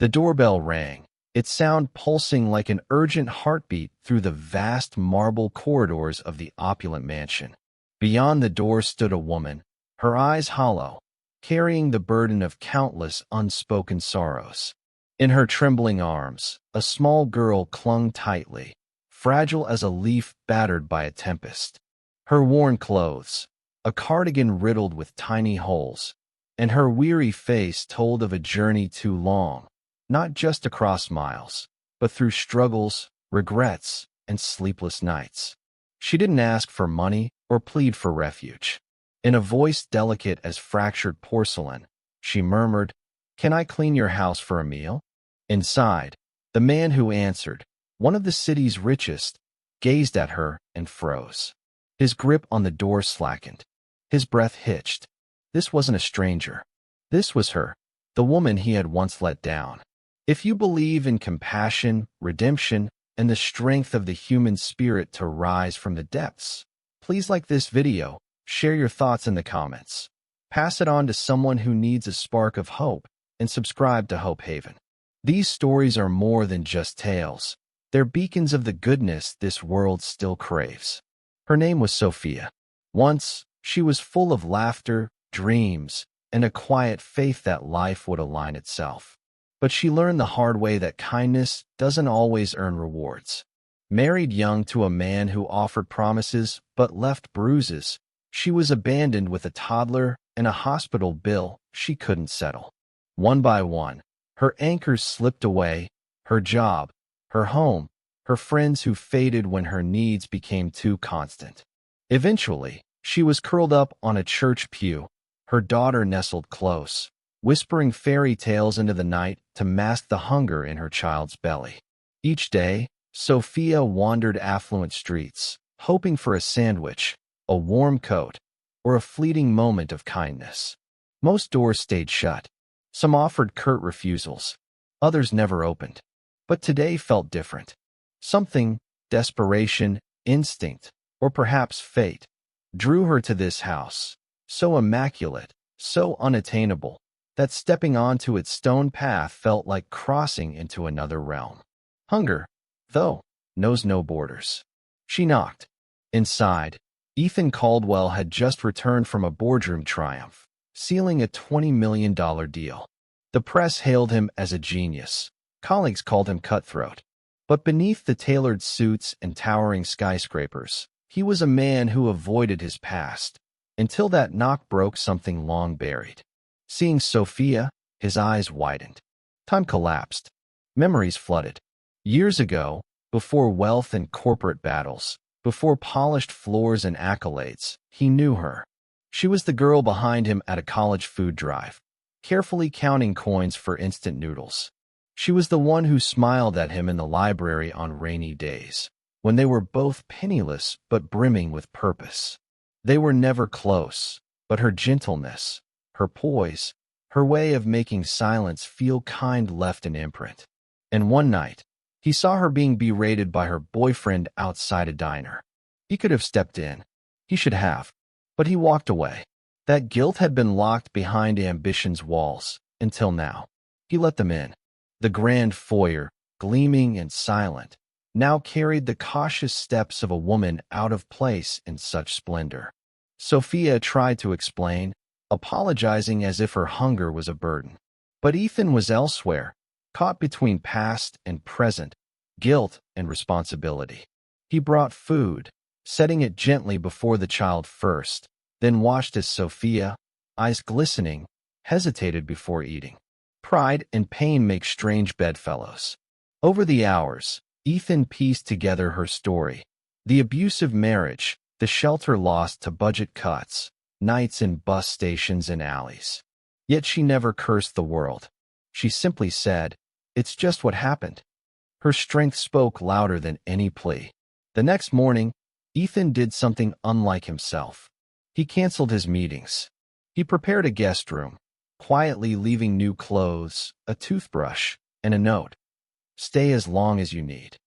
The doorbell rang, its sound pulsing like an urgent heartbeat through the vast marble corridors of the opulent mansion. Beyond the door stood a woman, her eyes hollow, carrying the burden of countless unspoken sorrows. In her trembling arms, a small girl clung tightly, fragile as a leaf battered by a tempest. Her worn clothes, a cardigan riddled with tiny holes, and her weary face told of a journey too long, not just across miles, but through struggles, regrets, and sleepless nights. She didn't ask for money or plead for refuge. In a voice delicate as fractured porcelain, she murmured, "Can I clean your house for a meal?" Inside, the man who answered, one of the city's richest, gazed at her and froze. His grip on the door slackened. His breath hitched. This wasn't a stranger. This was her, the woman he had once let down. If you believe in compassion, redemption, and the strength of the human spirit to rise from the depths, please like this video, share your thoughts in the comments, pass it on to someone who needs a spark of hope, and subscribe to Hope Haven. These stories are more than just tales. They're beacons of the goodness this world still craves. Her name was Sophia. Once, she was full of laughter, dreams, and a quiet faith that life would align itself. But she learned the hard way that kindness doesn't always earn rewards. Married young to a man who offered promises but left bruises, she was abandoned with a toddler and a hospital bill she couldn't settle. One by one, her anchors slipped away, her job, her home, her friends who faded when her needs became too constant. Eventually, she was curled up on a church pew, her daughter nestled close, whispering fairy tales into the night to mask the hunger in her child's belly. Each day, Sophia wandered affluent streets, hoping for a sandwich, a warm coat, or a fleeting moment of kindness. Most doors stayed shut. Some offered curt refusals. Others never opened. But today felt different. Something, desperation, instinct, or perhaps fate, drew her to this house, so immaculate, so unattainable, that stepping onto its stone path felt like crossing into another realm. Hunger, though, knows no borders. She knocked. Inside, Ethan Caldwell had just returned from a boardroom triumph, sealing a $20 million deal. The press hailed him as a genius. Colleagues called him cutthroat. But beneath the tailored suits and towering skyscrapers, he was a man who avoided his past, until that knock broke something long buried. Seeing Sophia, his eyes widened. Time collapsed. Memories flooded. Years ago, before wealth and corporate battles, before polished floors and accolades, he knew her. She was the girl behind him at a college food drive, carefully counting coins for instant noodles. She was the one who smiled at him in the library on rainy days, when they were both penniless but brimming with purpose. They were never close, but her gentleness, her poise, her way of making silence feel kind left an imprint. And one night, he saw her being berated by her boyfriend outside a diner. He could have stepped in. He should have. But he walked away. That guilt had been locked behind ambition's walls, until now. He let them in. The grand foyer, gleaming and silent, now carried the cautious steps of a woman out of place in such splendor. Sophia tried to explain, apologizing as if her hunger was a burden. But Ethan was elsewhere, caught between past and present, guilt and responsibility. He brought food, setting it gently before the child first, then watched as Sophia, eyes glistening, hesitated before eating. Pride and pain make strange bedfellows. Over the hours, Ethan pieced together her story. The abusive marriage, the shelter lost to budget cuts, nights in bus stations and alleys. Yet she never cursed the world. She simply said, "It's just what happened." Her strength spoke louder than any plea. The next morning, Ethan did something unlike himself. He canceled his meetings. He prepared a guest room, quietly leaving new clothes, a toothbrush, and a note. "Stay as long as you need."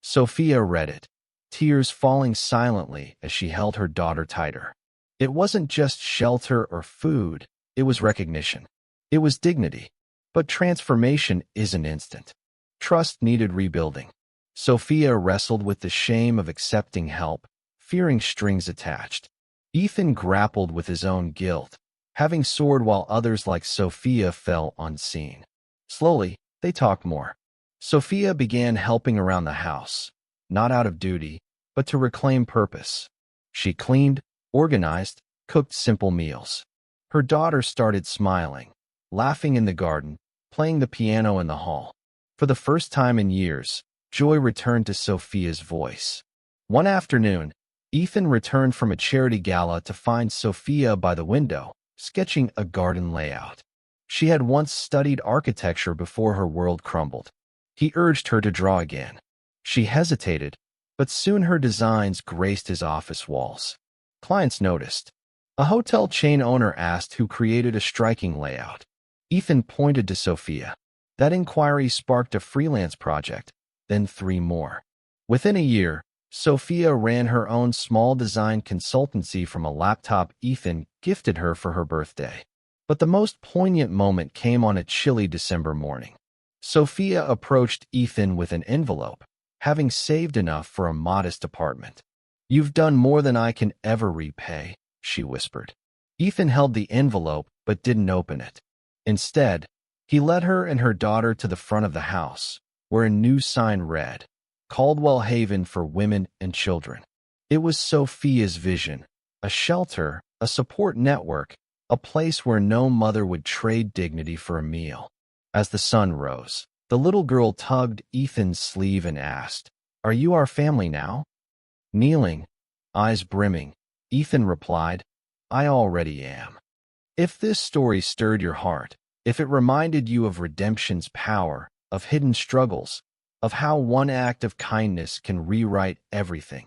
Sophia read it, tears falling silently as she held her daughter tighter. It wasn't just shelter or food, it was recognition. It was dignity. But transformation isn't instant. Trust needed rebuilding. Sophia wrestled with the shame of accepting help, fearing strings attached. Ethan grappled with his own guilt, having soared while others like Sophia fell unseen. Slowly, they talked more. Sophia began helping around the house, not out of duty, but to reclaim purpose. She cleaned, organized, cooked simple meals. Her daughter started smiling, laughing in the garden, playing the piano in the hall. For the first time in years, joy returned to Sophia's voice. One afternoon, Ethan returned from a charity gala to find Sophia by the window, sketching a garden layout. She had once studied architecture before her world crumbled. He urged her to draw again. She hesitated, but soon her designs graced his office walls. Clients noticed. A hotel chain owner asked who created a striking layout. Ethan pointed to Sophia. That inquiry sparked a freelance project, then 3 more. Within a year, Sophia ran her own small design consultancy from a laptop Ethan gifted her for her birthday. But the most poignant moment came on a chilly December morning. Sophia approached Ethan with an envelope, having saved enough for a modest apartment. "You've done more than I can ever repay," she whispered. Ethan held the envelope but didn't open it. Instead, he led her and her daughter to the front of the house, where a new sign read, "Caldwell Haven for Women and Children." It was Sophia's vision, a shelter, a support network, a place where no mother would trade dignity for a meal. As the sun rose, the little girl tugged Ethan's sleeve and asked, "Are you our family now?" Kneeling, eyes brimming, Ethan replied, "I already am." If this story stirred your heart, if it reminded you of redemption's power, of hidden struggles, of how one act of kindness can rewrite everything,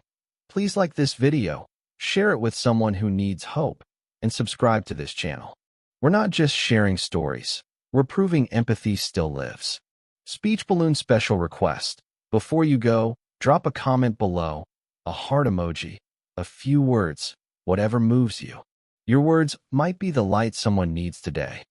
please like this video, share it with someone who needs hope, and subscribe to this channel. We're not just sharing stories, we're proving empathy still lives. Speech balloon special request. Before you go, drop a comment below, a heart emoji, a few words, whatever moves you. Your words might be the light someone needs today.